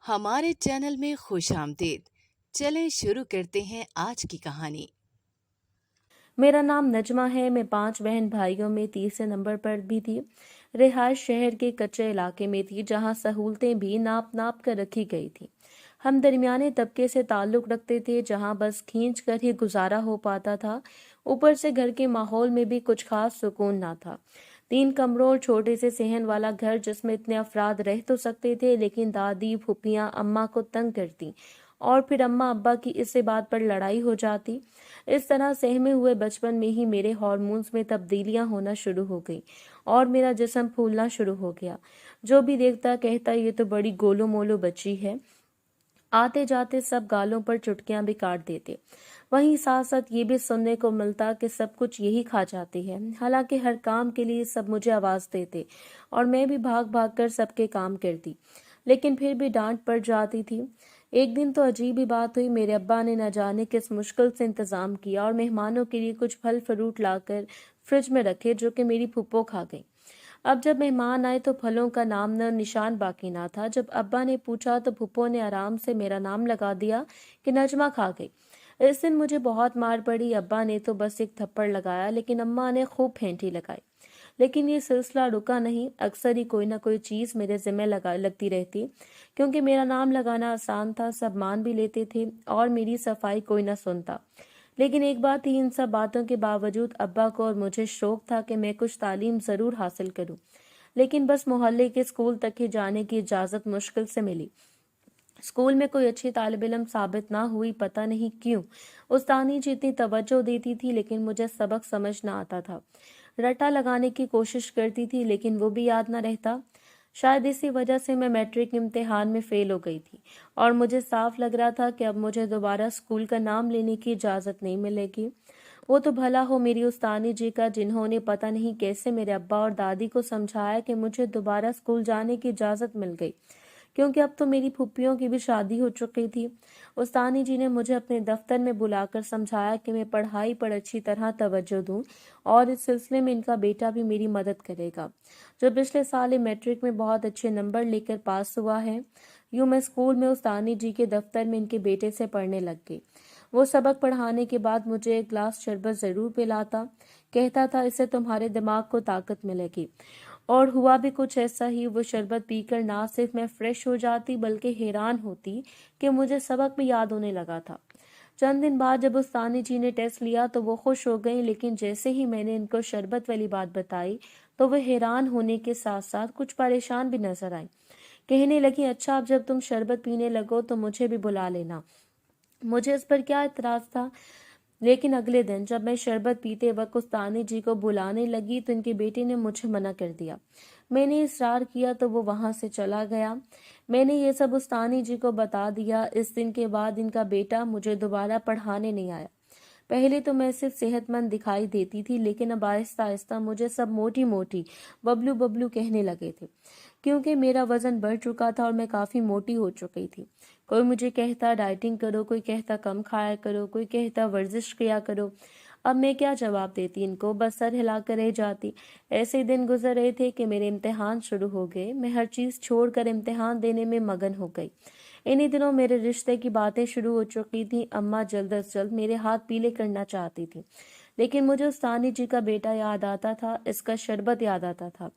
ہمارے چینل میں خوش آمدید۔ چلیں شروع کرتے ہیں آج کی کہانی۔ میرا نام نجمہ ہے۔ میں 5 بہن بھائیوں میں تیسرے نمبر پر بھی تھی۔ رہائش شہر کے کچے علاقے میں تھی جہاں سہولتیں بھی ناپ ناپ کر رکھی گئی تھی۔ ہم درمیانے طبقے سے تعلق رکھتے تھے جہاں بس کھینچ کر ہی گزارا ہو پاتا تھا۔ اوپر سے گھر کے ماحول میں بھی کچھ خاص سکون نہ تھا۔ 3 کمروں اور چھوٹے سے صحن والا گھر جس میں اتنے افراد رہ تو سکتے تھے لیکن دادی پھوپھیاں اماں کو تنگ کرتی اور پھر اماں ابا کی اس بات پر لڑائی ہو جاتی۔ اس طرح سہمے ہوئے بچپن میں ہی میرے ہارمونز میں تبدیلیاں ہونا شروع ہو گئی اور میرا جسم پھولنا شروع ہو گیا۔ جو بھی دیکھتا کہتا یہ تو بڑی گولو مولو بچی ہے۔ آتے جاتے سب گالوں پر چٹکیاں بھی کاٹ دیتے۔ وہیں ساتھ ساتھ یہ بھی سننے کو ملتا کہ سب کچھ یہی کھا جاتی ہے۔ حالانکہ ہر کام کے لیے سب مجھے آواز دیتے اور میں بھی بھاگ بھاگ کر سب کے کام کرتی، لیکن پھر بھی ڈانٹ پڑ جاتی تھی۔ ایک دن تو عجیب ہی بات ہوئی۔ میرے ابا نے نہ جانے کس مشکل سے انتظام کیا اور مہمانوں کے لیے کچھ پھل فروٹ لا کر فریج میں رکھے جو کہ میری پھپھو کھا گئی۔ اب جب مہمان آئے تو پھلوں کا نام نہ نشان باقی نہ تھا۔ جب ابا نے پوچھا تو پھپھو نے آرام سے میرا نام لگا دیا کہ نجمہ کھا گئی۔ اس دن مجھے بہت مار پڑی۔ ابا نے تو بس ایک تھپڑ لگایا لیکن اماں نے خوب پھینٹی لگائی۔ لیکن یہ سلسلہ رکا نہیں۔ اکثر ہی کوئی نہ کوئی چیز میرے ذمہ لگتی رہتی کیونکہ میرا نام لگانا آسان تھا، سب مان بھی لیتے تھے اور میری صفائی کوئی نہ سنتا۔ لیکن ایک بات تھی، ان سب باتوں کے باوجود ابا کو اور مجھے شوق تھا کہ میں کچھ تعلیم ضرور حاصل کروں، لیکن بس محلے کے اسکول تک ہی جانے کی اجازت مشکل سے ملی۔ اسکول میں کوئی اچھی طالب علم ثابت نہ ہوئی، پتہ نہیں کیوں۔ استانی جی اتنی توجہ دیتی تھی لیکن مجھے سبق سمجھ نہ آتا تھا۔ رٹا لگانے کی کوشش کرتی تھی لیکن وہ بھی یاد نہ رہتا۔ شاید اسی وجہ سے میں میٹرک امتحان میں فیل ہو گئی تھی اور مجھے صاف لگ رہا تھا کہ اب مجھے دوبارہ اسکول کا نام لینے کی اجازت نہیں ملے گی۔ وہ تو بھلا ہو میری استانی جی کا جنہوں نے پتہ نہیں کیسے میرے ابا اور دادی کو سمجھایا کہ مجھے دوبارہ اسکول جانے کی اجازت مل گئی، کیونکہ اب تو میری پھوپھیوں کی بھی شادی ہو چکی تھی۔ استانی جی نے مجھے اپنے دفتر میں بلا کر سمجھایا کہ میں پڑھائی پر اچھی طرح توجہ دوں اور اس سلسلے میں ان کا بیٹا بھی میری مدد کرے گا جو پچھلے سال ہی میٹرک میں بہت اچھے نمبر لے کر پاس ہوا ہے۔ یوں میں اسکول میں استانی جی کے دفتر میں ان کے بیٹے سے پڑھنے لگ گئی۔ وہ سبق پڑھانے کے بعد مجھے ایک گلاس شربت ضرور پلاتا، کہتا تھا اس سے تمہارے دماغ کو طاقت ملے گی، اور ہوا بھی کچھ ایسا ہی۔ وہ شربت پی کر نہ صرف میں فریش ہو جاتی بلکہ حیران ہوتی کہ مجھے سبق بھی یاد ہونے لگا تھا۔ چند دن بعد جب استانی جی نے ٹیسٹ لیا تو وہ خوش ہو گئیں، لیکن جیسے ہی میں نے ان کو شربت والی بات بتائی تو وہ حیران ہونے کے ساتھ ساتھ کچھ پریشان بھی نظر آئیں۔ کہنے لگی اچھا اب جب تم شربت پینے لگو تو مجھے بھی بلا لینا۔ مجھے اس پر کیا اعتراض تھا، لیکن اگلے دن جب میں شربت پیتے وقت استانی جی کو بلانے لگی تو ان کے بیٹے نے مجھے منع کر دیا۔ میں نے اصرار کیا تو وہ وہاں سے چلا گیا۔ میں نے یہ سب استانی جی کو بتا دیا۔ اس دن کے بعد ان کا بیٹا مجھے دوبارہ پڑھانے نہیں آیا۔ پہلے تو میں صرف صحت مند دکھائی دیتی تھی لیکن اب آہستہ آہستہ مجھے سب موٹی موٹی ببلو ببلو کہنے لگے تھے کیونکہ میرا وزن بڑھ چکا تھا اور میں کافی موٹی ہو چکی تھی۔ کوئی مجھے کہتا ڈائٹنگ کرو، کوئی کہتا کم کھایا کرو، کوئی کہتا ورزش کیا کرو۔ اب میں کیا جواب دیتی ان کو، بس سر ہلا کر رہ جاتی۔ ایسے دن گزر رہے تھے کہ میرے امتحان شروع ہو گئے۔ میں ہر چیز چھوڑ کر امتحان دینے میں مگن ہو گئی۔ انہی دنوں میرے رشتے کی باتیں شروع ہو چکی تھیں۔ اماں جلد از جلد میرے ہاتھ پیلے کرنا چاہتی تھی، لیکن مجھے استانی جی کا بیٹا یاد آتا تھا، اس کا شربت یاد آتا تھا۔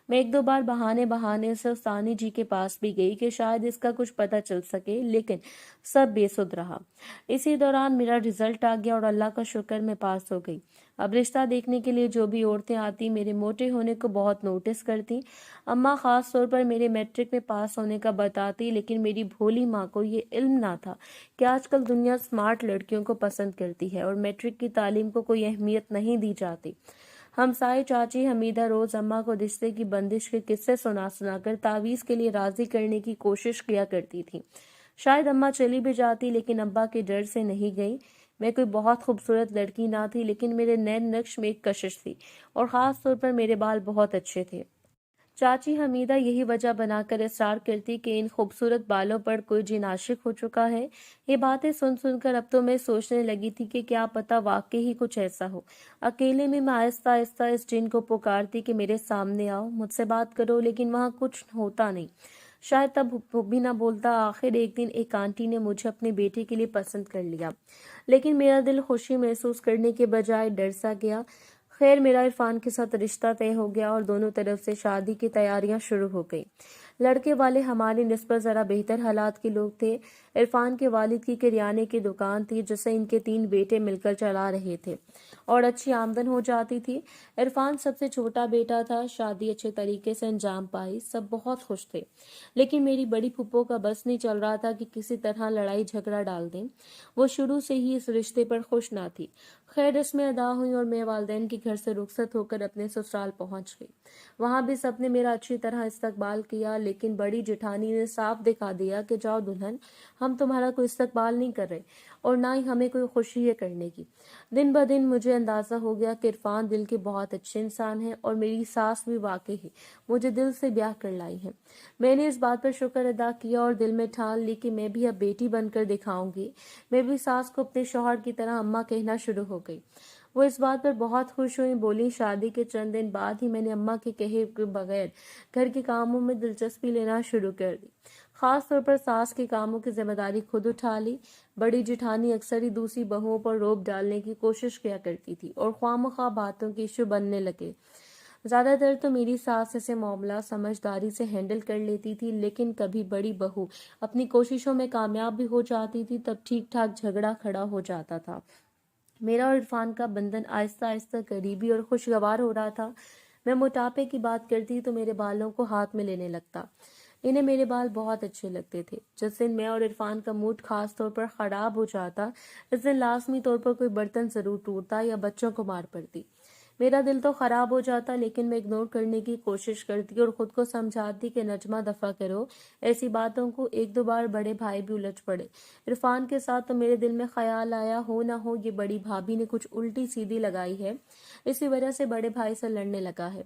میں ایک دو بار بہانے سے استانی جی کے پاس بھی گئی کہ شاید اس کا کچھ پتہ چل سکے، لیکن سب بے سود رہا۔ اسی دوران میرا رزلٹ آ گیا اور اللہ کا شکر میں پاس ہو گئی۔ اب رشتہ دیکھنے کے لیے جو بھی عورتیں آتی میرے موٹے ہونے کو بہت نوٹس کرتی۔ اماں خاص طور پر میرے میٹرک میں پاس ہونے کا بتاتی، لیکن میری بھولی ماں کو یہ علم نہ تھا کہ آج کل دنیا سمارٹ لڑکیوں کو پسند کرتی ہے اور میٹرک کی تعلیم کو کوئی اہمیت نہیں دی جاتی۔ ہمسائے چاچی حمیدہ روز اماں کو رشتے کی بندش کے قصے سنا سنا کر تعویذ کے لیے راضی کرنے کی کوشش کیا کرتی تھی۔ شاید اماں چلی بھی جاتی لیکن ابا کے ڈر سے نہیں گئی۔ میں کوئی بہت خوبصورت لڑکی نہ تھی لیکن میرے نین نقش میں ایک کشش تھی اور خاص طور پر میرے بال بہت اچھے تھے۔ چاچی حمیدہ یہی وجہ بنا کر اصرار کرتی کہ ان خوبصورت بالوں پر کوئی جن عاشق ہو چکا ہے۔ یہ باتیں سن سن کر اب تو میں سوچنے لگی تھی کہ کیا پتہ واقعی ہی کچھ ایسا ہو۔ اکیلے میں آہستہ آہستہ اس جن کو پکارتی کہ میرے سامنے آؤ، مجھ سے بات کرو، لیکن وہاں کچھ ہوتا نہیں۔ شاید تب وہ بھی نہ بولتا۔ آخر ایک دن ایک آنٹی نے مجھے اپنے بیٹے کے لیے پسند کر لیا، لیکن میرا دل خوشی محسوس کرنے کے بجائے ڈر سا گیا۔ خیر، میرا عرفان کے ساتھ رشتہ طے ہو گیا اور دونوں طرف سے شادی کی تیاریاں شروع ہو گئیں۔ لڑکے والے ہماری نسبت ذرا بہتر حالات کے لوگ تھے۔ عرفان کے والد کی کریانے کی دکان تھی جسے ان کے 3 بیٹے مل کر چلا رہے تھے اور اچھی آمدن ہو جاتی تھی۔ عرفان سب سے چھوٹا بیٹا تھا۔ شادی اچھے طریقے سے انجام پائی، سب بہت خوش تھے، لیکن میری بڑی پھپھو کا بس نہیں چل رہا تھا کہ کسی طرح لڑائی جھگڑا ڈال دیں۔ وہ شروع سے ہی اس رشتے پر خوش نہ تھی۔ خیر، رسمیں ادا ہوئیں اور میں والدین کے گھر سے رخصت ہو کر اپنے سسرال پہنچ گئی۔ وہاں بھی سب نے میرا اچھی طرح استقبال کیا، لیکن بڑی جٹھانی نے صاف دکھا دیا کہ جاؤ دلہن، ہم تمہارا کوئی استقبال نہیں کر رہے اور نہ ہی ہمیں کوئی خوشی ہے کرنے کی۔ دن بدن مجھے اندازہ ہو گیا کہ عرفان دل کے بہت اچھے انسان ہیں اور میری ساس بھی واقعی مجھے دل سے بیاہ کر لائی ہیں۔ میں نے اس بات پر شکر ادا کیا اور دل میں ٹھان لی کہ میں بھی اب بیٹی بن کر دکھاؤں گی۔ میں بھی ساس کو اپنے شوہر کی طرح اماں کہنا شروع ہو گئی۔ وہ اس بات پر بہت خوش ہوئی، بولی شادی کے چند دن بعد ہی میں نے اماں کے کہے کے بغیر گھر کے کاموں میں دلچسپی لینا شروع کر دی۔ خاص طور پر ساس کے کاموں کی ذمہ داری خود اٹھا لی۔ بڑی جٹھانی اکثر ہی دوسری بہوؤں پر روب ڈالنے کی کوشش کیا کرتی تھی اور خواہ مخواہ باتوں کے ایشو بننے لگے۔ زیادہ تر تو میری ساس اسے معاملہ سمجھداری سے ہینڈل کر لیتی تھی، لیکن کبھی بڑی بہو اپنی کوششوں میں کامیاب بھی ہو جاتی تھی، تب ٹھیک ٹھاک جھگڑا کھڑا ہو جاتا تھا۔ میرا اور عرفان کا بندھن آہستہ آہستہ قریبی اور خوشگوار ہو رہا تھا۔ میں موٹاپے کی بات کرتی تو میرے بالوں کو ہاتھ میں لینے لگتا۔ انہیں میرے بال بہت اچھے لگتے تھے۔ جس دن میں اور عرفان کا موڈ خاص طور پر خراب ہو جاتا، اس دن لازمی طور پر کوئی برتن ضرور ٹوٹتا یا بچوں کو مار پڑتی۔ میرا دل تو خراب ہو جاتا، لیکن میں اگنور کرنے کی کوشش کرتی اور خود کو سمجھاتی کہ نجمہ دفع کرو ایسی باتوں کو۔ 1-2 بار بڑے بھائی بھی الجھ پڑے۔ عرفان کے ساتھ تو میرے دل میں خیال آیا ہو نہ ہو یہ بڑی بھابھی نے کچھ الٹی سیدھی لگائی ہے، اسی وجہ سے بڑے بھائی سے لڑنے لگا ہے۔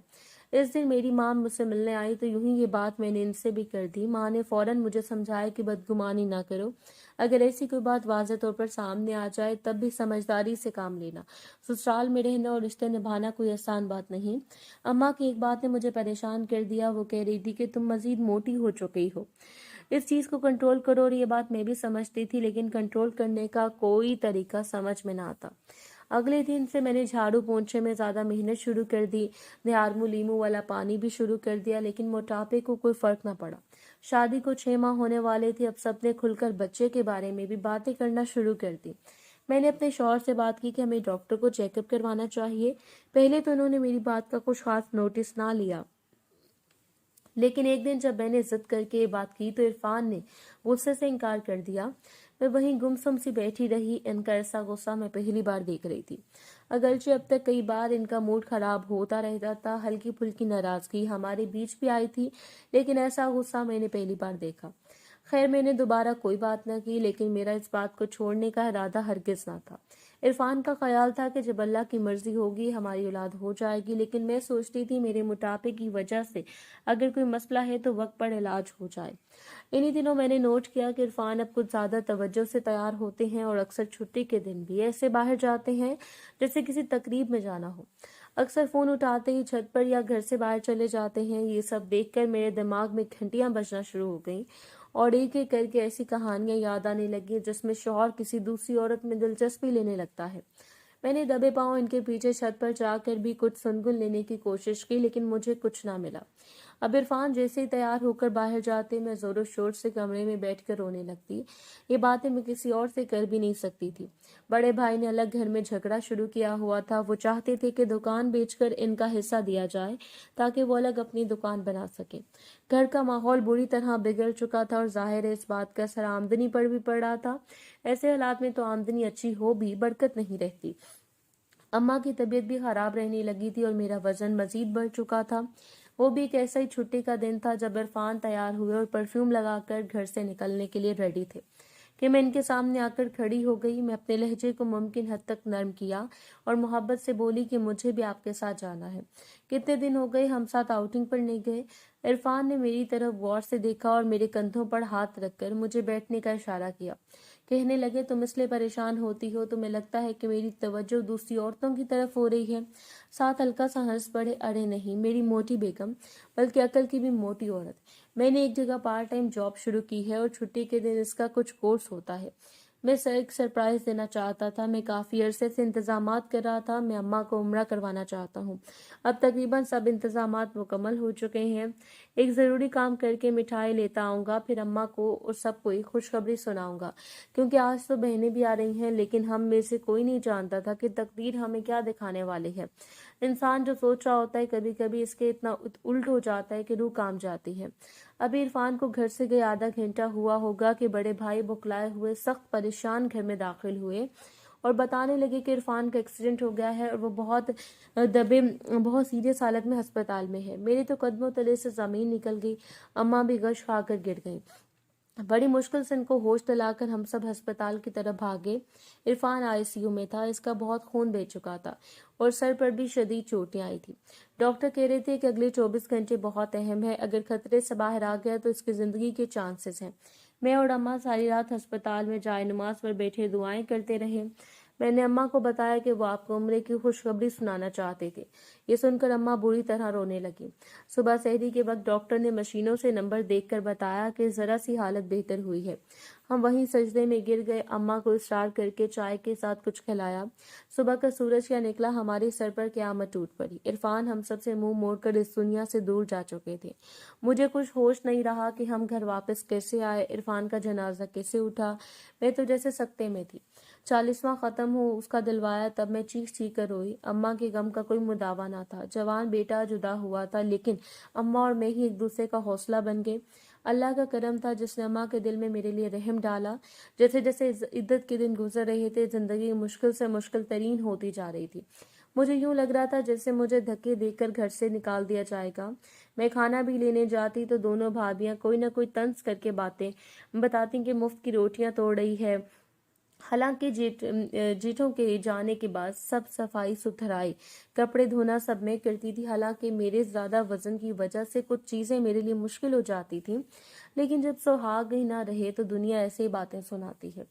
اس دن میری ماں مجھ سے ملنے آئی تو یوں ہی یہ بات میں نے ان سے بھی کر دی۔ ماں نے فوراً مجھے سمجھایا کہ بدگمانی نہ کرو، اگر ایسی کوئی بات واضح طور پر سامنے آ جائے تب بھی سمجھداری سے کام لینا۔ سسرال میں رہنا اور رشتے نبھانا کوئی آسان بات نہیں۔ اماں کی ایک بات نے مجھے پریشان کر دیا۔ وہ کہہ رہی تھی کہ تم مزید موٹی ہو چکی ہو، اس چیز کو کنٹرول کرو۔ اور یہ بات میں بھی سمجھتی تھی، لیکن کنٹرول کرنے کا کوئی طریقہ سمجھ میں نہ آتا۔ اگلے دن سے میں نے جھاڑو پونچھے میں زیادہ محنت شروع کر دی، نیارمو لیمو والا پانی بھی شروع کر دیا، لیکن موٹاپے کو کوئی فرق نہ پڑا۔ شادی کو 6 ماہ ہونے والے تھے، اب سب نے کھل کر بچے کے بارے میں بھی باتیں کرنا شروع کر دی۔ میں نے اپنے شوہر سے بات کی کہ ہمیں ڈاکٹر کو چیک اپ کروانا چاہیے۔ پہلے تو انہوں نے میری بات کا کچھ خاص نوٹس نہ لیا، لیکن ایک دن جب میں نے ضد کر کے یہ بات کی تو عرفان نے غصے سے انکار کر دیا۔ میں وہیں گمسم سی بیٹھی رہی۔ ان کا ایسا غصہ میں پہلی بار دیکھ رہی تھی۔ اگرچہ اب تک کئی بار ان کا موڈ خراب ہوتا رہتا تھا، ہلکی پھلکی ناراضگی ہمارے بیچ بھی آئی تھی، لیکن ایسا غصہ میں نے پہلی بار دیکھا۔ خیر، میں نے دوبارہ کوئی بات نہ کی، لیکن میرا اس بات کو چھوڑنے کا ارادہ ہرگز نہ تھا۔ عرفان کا خیال تھا کہ جب اللہ کی مرضی ہوگی ہماری اولاد ہو جائے گی، لیکن میں سوچتی تھی میرے موٹاپے کی وجہ سے اگر کوئی مسئلہ ہے تو وقت پر علاج ہو جائے۔ انہی دنوں میں نے نوٹ کیا کہ عرفان اب کچھ زیادہ توجہ سے تیار ہوتے ہیں اور اکثر چھٹی کے دن بھی ایسے باہر جاتے ہیں جیسے کسی تقریب میں جانا ہو۔ اکثر فون اٹھاتے ہی چھت پر یا گھر سے باہر چلے جاتے ہیں۔ یہ سب دیکھ کر میرے دماغ میں گھنٹیاں بجنا شروع ہو گئیں اور ایک ایک کر کے ایسی کہانیاں یاد آنے لگی جس میں شوہر کسی دوسری عورت میں دلچسپی لینے لگتا ہے۔ میں نے دبے پاؤں ان کے پیچھے چھت پر جا کر بھی کچھ سنگن لینے کی کوشش کی، لیکن مجھے کچھ نہ ملا۔ اب عرفان جیسے ہی تیار ہو کر باہر جاتے میں زور و شور سے کمرے میں بیٹھ کر رونے لگتی۔ یہ باتیں میں کسی اور سے کر بھی نہیں سکتی تھی۔ بڑے بھائی نے الگ گھر میں جھگڑا شروع کیا ہوا تھا۔ وہ چاہتے تھے کہ دکان بیچ کر ان کا حصہ دیا جائے تاکہ وہ الگ اپنی دکان بنا سکیں۔ گھر کا ماحول بری طرح بگڑ چکا تھا اور ظاہر ہے اس بات کا اثر آمدنی پر بھی پڑ رہا تھا۔ ایسے حالات میں تو آمدنی اچھی ہو بھی برکت نہیں رہتی۔ اماں کی طبیعت بھی خراب رہنے لگی تھی اور میرا وزن مزید بڑھ چکا تھا۔ وہ بھی ایک ایسا ہی چھٹی کا دن تھا جب عرفان تیار ہوئے اور پرفیوم لگا کر گھر سے نکلنے کے لیے ریڈی تھے کہ میں ان کے سامنے آ کر کھڑی ہو گئی۔ میں اپنے لہجے کو ممکن حد تک نرم کیا اور محبت سے بولی کہ مجھے بھی آپ کے ساتھ جانا ہے۔ کتنے دن ہو گئے ہم ساتھ آؤٹنگ پر نہیں گئے۔ عرفان نے میری طرف غور سے دیکھا اور میرے کندھوں پر ہاتھ رکھ کر مجھے بیٹھنے کا اشارہ کیا. کہنے لگے تم اس لیے پریشان ہوتی ہو، تمہیں لگتا ہے کہ میری توجہ دوسری عورتوں کی طرف ہو رہی ہے. ساتھ ہلکا سا ہنس پڑے. ارے نہیں، میری موٹی بیگم، بلکہ عقل کی بھی موٹی عورت. میں نے ایک جگہ پارٹ ٹائم جاب شروع کی ہے اور چھٹی کے دن اس کا کچھ کورس ہوتا ہے. میں ایک سرپرائز دینا چاہتا تھا. میں کافی عرصے سے انتظامات کر رہا تھا. میں اماں کو عمرہ کروانا چاہتا ہوں. اب تقریباً سب انتظامات مکمل ہو چکے ہیں. ایک ضروری کام کر کے مٹھائی لیتا آؤں گا، پھر اماں کو اور سب کو ایک خوشخبری سناؤں گا. کیونکہ آج تو بہنیں بھی آ رہی ہیں، لیکن ہم میں سے کوئی نہیں جانتا تھا کہ تقدیر ہمیں کیا دکھانے والی ہے. انسان جو سوچ رہا ہوتا ہے کبھی کبھی اس کے اتنا الٹ ہو جاتا ہے کہ روح کام جاتی ہے. ابھی عرفان کو گھر سے گئے آدھا گھنٹہ ہوا ہوگا کہ بڑے بھائی بکلائے ہوئے سخت پریشان گھر میں داخل ہوئے اور بتانے لگے کہ عرفان کا ایکسیڈنٹ ہو گیا ہے اور وہ بہت سیریس حالت میں ہسپتال میں ہے. میرے تو قدموں تلے سے زمین نکل گئی. اماں بھی غش کھا کر گر گئیں. بڑی مشکل سے ان کو ہوش دلا کر ہم سب ہسپتال کی طرف بھاگے. عرفان ICU میں تھا. اس کا بہت خون بہہ چکا تھا اور سر پر بھی شدید چوٹیں آئی تھی. ڈاکٹر کہہ رہے تھے کہ اگلے 24 گھنٹے بہت اہم ہے. اگر خطرے سے باہر آ گیا تو اس کی زندگی کے چانسز ہیں. میں اور اماں ساری رات ہسپتال میں جائے نماز پر بیٹھے دعائیں کرتے رہے. میں نے اماں کو بتایا کہ وہ آپ کو عمرے کی خوشخبری سنانا چاہتے تھے. یہ سن کر اماں بری طرح رونے لگی. صبح سحری کے وقت ڈاکٹر نے مشینوں سے نمبر دیکھ کر بتایا کہ ذرا سی حالت بہتر ہوئی ہے. ہم وہیں سجدے میں گر گئے. اماں کو اصرار کر کے چائے کے ساتھ کچھ کھلایا. صبح کا سورج کیا نکلا، ہمارے سر پر قیامت ٹوٹ پڑی. عرفان ہم سب سے منہ موڑ کر اس دنیا سے دور جا چکے تھے. مجھے کچھ ہوش نہیں رہا کہ ہم گھر واپس کیسے آئے، عرفان کا جنازہ کیسے اٹھا. میں تو جیسے سکتے میں تھی. 40واں ختم ہو اس کا دلوایا تب میں چیخ چیخ کر روئی. اماں کے غم کا کوئی مداوع نہ تھا. جوان بیٹا جدا ہوا تھا، لیکن اماں اور میں ہی ایک دوسرے کا حوصلہ بن گئے. اللہ کا کرم تھا جس نے اماں کے دل میں میرے لیے رحم ڈالا. جیسے جیسے عدت کے دن گزر رہے تھے زندگی مشکل سے مشکل ترین ہوتی جا رہی تھی. مجھے یوں لگ رہا تھا جیسے مجھے دھکے دے کر گھر سے نکال دیا جائے گا. میں کھانا بھی لینے جاتی تو دونوں بھابیاں کوئی نہ کوئی طنز کر کے باتیں بتاتی کہ مفت کی روٹیاں توڑ رہی ہے. حالانکہ جیٹھوں کے جانے کے بعد سب صفائی ستھرائی کپڑے دھونا سب میں کرتی تھی. حالانکہ میرے زیادہ وزن کی وجہ سے کچھ چیزیں میرے لیے مشکل ہو جاتی تھیں، لیکن جب سہاگ ہی نہ رہے تو دنیا ایسے ہی باتیں سناتی ہے.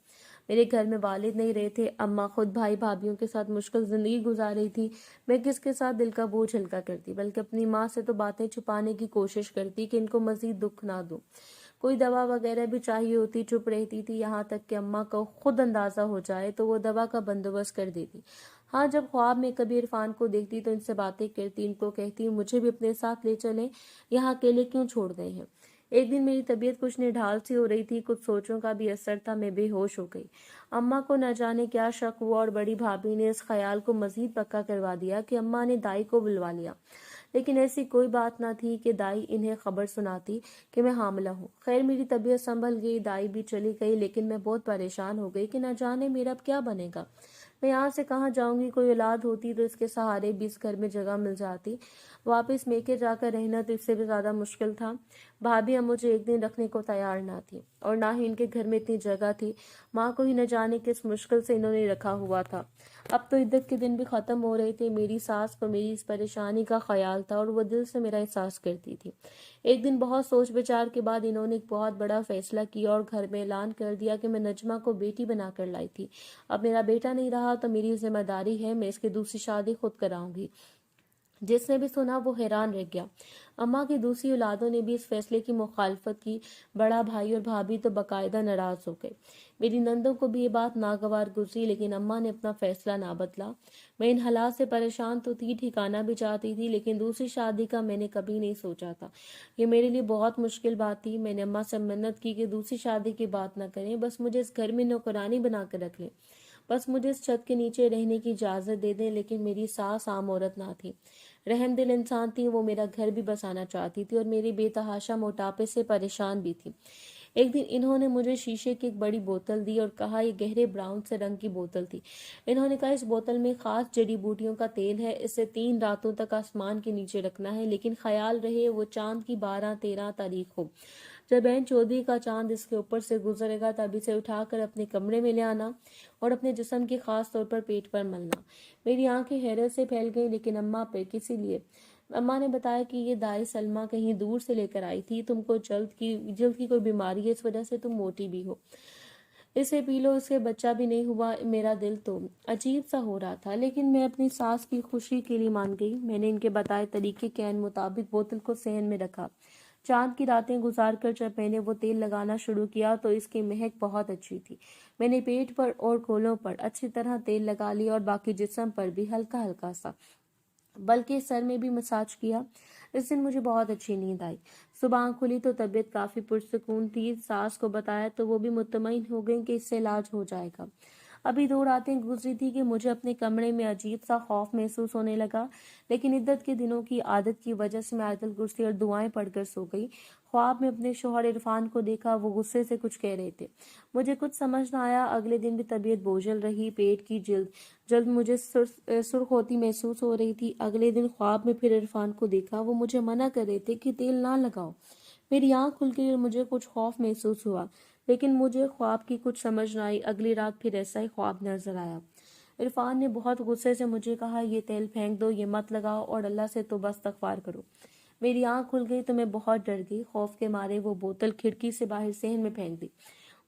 میرے گھر میں والد نہیں رہے تھے. اماں خود بھائی بھابھیوں کے ساتھ مشکل زندگی گزار رہی تھی. میں کس کے ساتھ دل کا بوجھ ہلکا کرتی، بلکہ اپنی ماں سے تو باتیں چھپانے کی کوشش کرتی کہ ان کو مزید دکھ نہ دوں. کوئی دوا وغیرہ بھی چاہیے ہوتی چپ رہتی تھی، یہاں تک کہ اماں کو خود اندازہ ہو جائے تو وہ دوا کا بندوبست کر دیتی. ہاں، جب خواب میں کبھی عرفان کو دیکھتی تو ان سے باتیں کرتی، ان کو کہتی مجھے بھی اپنے ساتھ لے چلیں، یہاں اکیلے کیوں چھوڑ گئے ہیں. ایک دن میری طبیعت کچھ نڈھال سی ہو رہی تھی. کچھ سوچوں کا بھی اثر تھا. میں بے ہوش ہو گئی. اماں کو نہ جانے کیا شک ہوا اور بڑی بھابھی نے اس خیال کو مزید پکا کروا دیا کہ اماں نے دائی کو بلوا لیا. لیکن ایسی کوئی بات نہ تھی کہ دائی انہیں خبر سناتی کہ میں حاملہ ہوں. خیر، میری طبیعت سنبھل گئی، دائی بھی چلی گئی، لیکن میں بہت پریشان ہو گئی کہ نہ جانے میرا اب کیا بنے گا. میں یہاں سے کہاں جاؤں گی؟ کوئی اولاد ہوتی تو اس کے سہارے بھی اس گھر میں جگہ مل جاتی. واپس میکے جا کر رہنا تو اس سے بھی زیادہ مشکل تھا. بھابھیاں مجھے ایک دن رکھنے کو تیار نہ تھی اور نہ ہی ان کے گھر میں اتنی جگہ تھی. ماں کو ہی نہ جانے کس مشکل سے انہوں نے رکھا ہوا تھا. اب تو عدت کے دن بھی ختم ہو رہے تھے. میری ساس کو میری اس پریشانی کا خیال تھا اور وہ دل سے میرا احساس کرتی تھی. ایک دن بہت سوچ بچار کے بعد انہوں نے ایک بہت بڑا فیصلہ کیا اور گھر میں اعلان کر دیا کہ میں نجمہ کو بیٹی بنا کر لائی تھی. اب میرا بیٹا نہیں رہا تو میری ذمہ داری ہے، میں اس کی دوسری شادی خود کراؤں گی. جس نے بھی سنا وہ حیران رہ گیا. اماں کی دوسری اولادوں نے بھی اس فیصلے کی مخالفت کی. بڑا بھائی اور بھابھی تو باقاعدہ ناراض ہو گئے. میری نندوں کو بھی یہ بات ناگوار گزری، لیکن اماں نے اپنا فیصلہ نہ بدلا. میں ان حالات سے پریشان تو تھی، ٹھکانا بھی چاہتی تھی، لیکن دوسری شادی کا میں نے کبھی نہیں سوچا تھا. یہ میرے لیے بہت مشکل بات تھی. میں نے اماں سے منت کی کہ دوسری شادی کی بات نہ کریں، بس مجھے اس گھر میں نوکرانی بنا کر رکھ لیں، بس مجھے اس چھت کے نیچے رہنے کی اجازت دے دیں. لیکن میری ساس عام عورت نہ تھی، رحم دل انسان تھی. وہ میرا گھر بھی بسانا چاہتی تھی اور میری بے تحاشا موٹاپے سے پریشان بھی تھی. ایک دن انہوں نے مجھے شیشے کی ایک بڑی بوتل دی اور کہا، یہ گہرے براؤن سے رنگ کی بوتل تھی. انہوں نے کہا اس بوتل میں خاص جڑی بوٹیوں کا تیل ہے، اسے 3 راتوں تک آسمان کے نیچے رکھنا ہے، لیکن خیال رہے وہ چاند کی 12-13 تاریخ ہو. جب عین چودھری کا چاند اس کے اوپر سے گزرے گا تب اسے اٹھا کر اپنے کمرے میں لے آنا اور اپنے جسم کے خاص طور پر پیٹ پر ملنا. میری آنکھیں حیرت سے پھیل گئیں، لیکن اماں پہ کسی لیے اماں نے بتایا کہ یہ دائی سلمہ کہیں دور سے لے کر آئی تھی، تم کو جلد کی کوئی بیماری ہے، اس وجہ سے تم موٹی بھی ہو، اسے پی لو، اس کے بچہ بھی نہیں ہوا۔ میرا دل تو عجیب سا ہو رہا تھا، لیکن میں اپنی ساس کی خوشی کے لیے مان گئی۔ میں نے ان کے بتائے طریقے کے عین مطابق بوتل کو صحن میں رکھا۔ چاند کی راتیں گزار کر جب میں نے وہ تیل لگانا شروع کیا تو اس کی مہک بہت اچھی تھی۔ میں نے پیٹ پر اور کولوں پر اچھی طرح تیل لگا لیا اور باقی جسم پر بھی ہلکا ہلکا سا، بلکہ سر میں بھی مساج کیا۔ اس دن مجھے بہت اچھی نیند آئی۔ صبح آنکھ کھلی تو طبیعت کافی پرسکون تھی۔ ساس کو بتایا تو وہ بھی مطمئن ہو گئی کہ اس سے علاج ہو جائے گا۔ ابھی 2 راتیں گزری تھی کہ مجھے اپنے کمرے میں عجیب سا خوف محسوس ہونے لگا، لیکن عدت کے دنوں کی عادت کی وجہ سے میں آیت الکرسی اور دعائیں پڑھ کر سو گئی۔ خواب میں اپنے شوہر عرفان کو دیکھا، وہ غصے سے کچھ کہہ رہے تھے۔ مجھے کچھ سمجھ نہ آیا۔ اگلے دن بھی طبیعت بوجھل رہی، پیٹ کی جلد مجھے سرخ ہوتی محسوس ہو رہی تھی۔ اگلے دن خواب میں پھر عرفان کو دیکھا، وہ مجھے منع کر رہے تھے کہ تیل نہ لگاؤ۔ میری آنکھ کھل گئی اور مجھے کچھ خوف محسوس ہوا، لیکن مجھے خواب کی کچھ سمجھ نہ آئی۔ اگلی رات پھر ایسا ہی خواب نظر آیا۔ عرفان نے بہت غصے سے مجھے کہا، یہ تیل پھینک دو، یہ مت لگاؤ اور اللہ سے توبہ استغفار کرو۔ میری آنکھ کھل گئی تو میں بہت ڈر گئی۔ خوف کے مارے وہ بوتل کھڑکی سے باہر صحن میں پھینک دی۔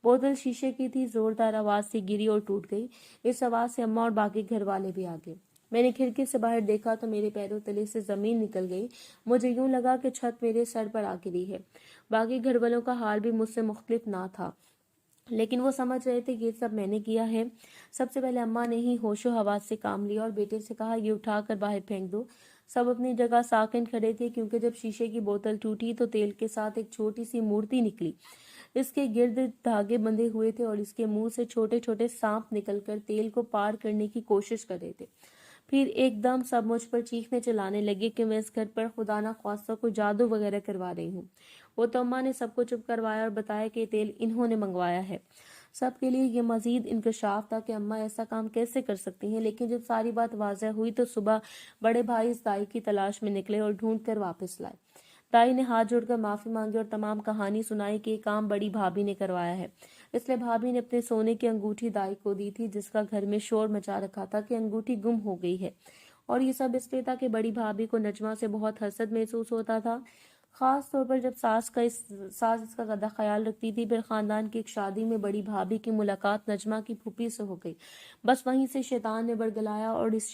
بوتل شیشے کی تھی، زوردار آواز سے گری اور ٹوٹ گئی۔ اس آواز سے اماں اور باقی گھر والے بھی آ گئے۔ میں نے کھڑکی سے باہر دیکھا تو میرے پیروں تلے سے زمین نکل گئی۔ مجھے یوں لگا کہ چھت میرے سر پر آ گری ہے۔ باقی گھر والوں کا حال بھی مجھ سے مختلف نہ تھا، لیکن وہ سمجھ رہے تھے کہ یہ سب میں نے کیا ہے۔ سب سے پہلے اماں نے ہی ہوش و حواس سے کام لیا اور بیٹے سے کہا، یہ اٹھا کر باہر پھینک دو۔ سب اپنی جگہ ساکن کھڑے تھے، کیونکہ جب شیشے کی بوتل ٹوٹی تو تیل کے ساتھ ایک چھوٹی سی مورتی نکلی۔ اس کے گرد دھاگے بندھے ہوئے تھے اور اس کے منہ سے چھوٹے چھوٹے سانپ نکل کر تیل کو پار کرنے کی کوشش کر رہے تھے۔ پھر ایک دم سب مجھ پر چیخنے چلانے لگے کہ میں اس گھر پر خدا نہ خواستہ کوئی جادو وغیرہ کروا رہی ہوں۔ وہ تو اماں نے سب کو چپ کروایا اور بتایا کہ تیل انہوں نے منگوایا ہے۔ سب کے لیے یہ مزید انکشاف تھا کہ اماں ایسا کام کیسے کر سکتی ہیں، لیکن جب ساری بات واضح ہوئی تو صبح بڑے بھائی اس دائی کی تلاش میں نکلے اور ڈھونڈ کر واپس لائے۔ دائی نے ہاتھ جوڑ کر معافی مانگی اور تمام کہانی سنائی کہ یہ کام بڑی بھابھی نے کروایا ہے، اس لیے بھابھی نے اپنے سونے کی انگوٹھی دائی کو دی تھی، جس کا گھر میں شور مچا رکھا تھا کہ انگوٹھی گم ہو گئی ہے۔ اور یہ سب اس لیے تھا کہ بڑی بھابھی کو نجمہ سے بہت حسد محسوس ہوتا تھا، خاص طور پر جب ساس اس کا زیادہ خیال رکھتی تھی۔ پھر خاندان کی ایک شادی میں بڑی بھابھی کی ملاقات نجمہ کی پھوپھی سے ہو گئی۔ بس وہیں سے شیطان نے برگلایا اور اس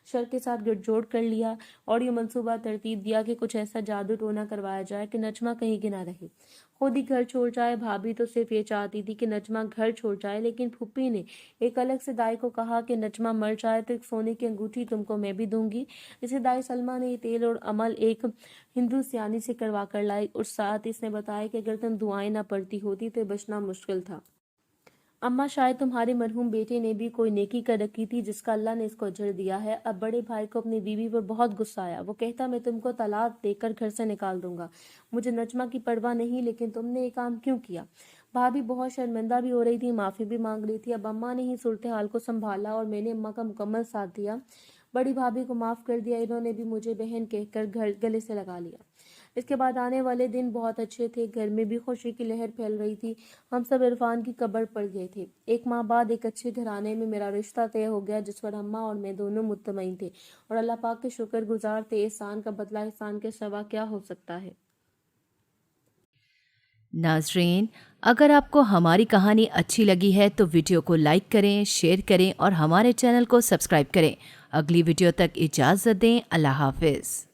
شر کے ساتھ گٹھ جوڑ کر لیا اور یہ منصوبہ ترتیب دیا کہ کچھ ایسا جادو ٹونا کروایا جائے کہ نجمہ کہیں کی نہ رہے، خود ہی گھر چھوڑ جائے۔ بھابھی تو صرف یہ چاہتی تھی کہ نجمہ گھر چھوڑ جائے، لیکن پھوپھی نے ایک الگ سے دائی کو کہا کہ نجمہ مر جائے تو ایک سونے کی انگوٹھی تم کو میں بھی دوں گی۔ اسے دائی سلمہ نے یہ تیل اور عمل ایک ہندو سیانی سے کروا کر لائی، اور ساتھ اس نے بتایا کہ اگر تم دعائیں نہ پڑھتی ہوتی تو بچنا مشکل تھا۔ اماں، شاید تمہارے مرحوم بیٹے نے بھی کوئی نیکی کر رکھی تھی جس کا اللہ نے اس کو اجر دیا ہے۔ اب بڑے بھائی کو اپنی بیوی پر بہت غصہ آیا۔ وہ کہتا، میں تم کو طلاق دے کر گھر سے نکال دوں گا۔ مجھے نجمہ کی پرواہ نہیں، لیکن تم نے یہ کام کیوں کیا؟ بھابھی بہت شرمندہ بھی ہو رہی تھی، معافی بھی مانگ رہی تھی۔ اب اماں نے ہی صورتحال کو سنبھالا اور میں نے اماں کا مکمل ساتھ دیا۔ بڑی بھابھی کو معاف کر دیا، انہوں نے بھی مجھے بہن کہہ کر گلے سے لگا لیا۔ اس کے بعد آنے والے دن بہت اچھے تھے، گھر میں بھی خوشی کی لہر پھیل رہی تھی۔ ہم سب عرفان کی قبر پر گئے تھے۔ 1 ماہ بعد ایک اچھے گھرانے میں میرا رشتہ طے ہو گیا، جس پر اماں اور میں دونوں مطمئن تھے اور اللہ پاک کے شکر گزار تھے۔ احسان کا بدلہ احسان کے سوا کیا ہو سکتا ہے؟ ناظرین، اگر آپ کو ہماری کہانی اچھی لگی ہے تو ویڈیو کو لائک کریں، شیئر کریں اور ہمارے چینل کو سبسکرائب کریں۔ اگلی ویڈیو تک اجازت دیں۔ اللہ حافظ۔